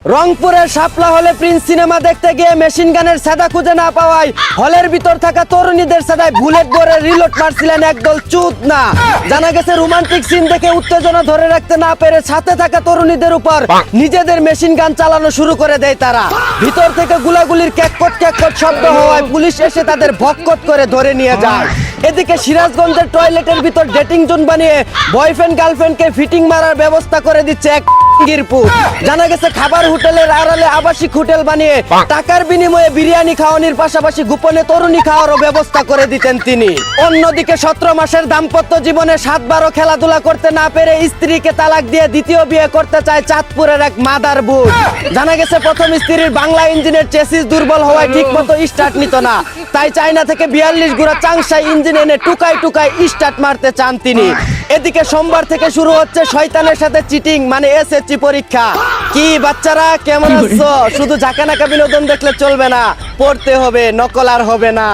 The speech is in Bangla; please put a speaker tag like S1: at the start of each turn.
S1: রংপুরের শাপলা হলে প্রিন্স সিনেমা দেখতে গিয়ে মেশিন গানের সাদা খুঁজে না পাওয়ায় হলের ভিতর থাকা তরুণীদের সাদায় বুলেট করে রিলোড মারছিলেন একদল চুদ না। জানা গেছে রোমান্টিক সিন দেখে উত্তেজনা ধরে রাখতে না পেরে সাথে থাকা তরুণীদের উপর নিজেদের মেশিন গান চালানো শুরু করে দেয় তারা। ভিতর থেকে গুলাগুলির ক্যাককট ক্যাককট শব্দ হওয়ায় পুলিশ এসে তাদের ভক্কট করে ধরে নিয়ে যায়। এদিকে সিরাজগঞ্জের টয়লেটের ভিতর ডেটিং জোন বানিয়ে বয়ফ্রেন্ড গার্লফ্রেন্ডকে ফিটিং মারার ব্যবস্থা করে দিচ্ছে এক গিরপুর। জানা গেছে খাবার হোটেলের আড়ালে আবাসিক হোটেল বানিয়ে টাকার বিনিময়ে বিরিয়ানি খাওয়ানোর পাশাপাশি গোপনে তরুণী খাওয়ারও ব্যবস্থা করে দিতেন তিনি। অন্যদিকে 17 মাসের দাম্পত্য জীবনে 7-12 খেলাধুলা করতে না পেরে স্ত্রীকে তালাক দিয়ে দ্বিতীয় বিয়ে করতে চায় চাঁদপুরের এক মাদার বুট। জানা গেছে প্রথম স্ত্রীর বাংলা ইঞ্জিনের চেসিস দুর্বল হওয়ায় ঠিক মতো স্টার্ট নিত না, তাই চায়না থেকে 42 গুড়া চাংসাই ইঞ্জিন এনে টুকাই টুকাই স্টার্ট মারতে চান তিনি। এদিকে সোমবার থেকে শুরু হচ্ছে শয়তানের সাথে চিটিং মানে এসএসসি পরীক্ষা। কি বাচ্চারা কেমন আছো? শুধু ঝাঁকানাকা বিনোদন দেখলে চলবে না, পড়তে হবে, নকল আর হবে না।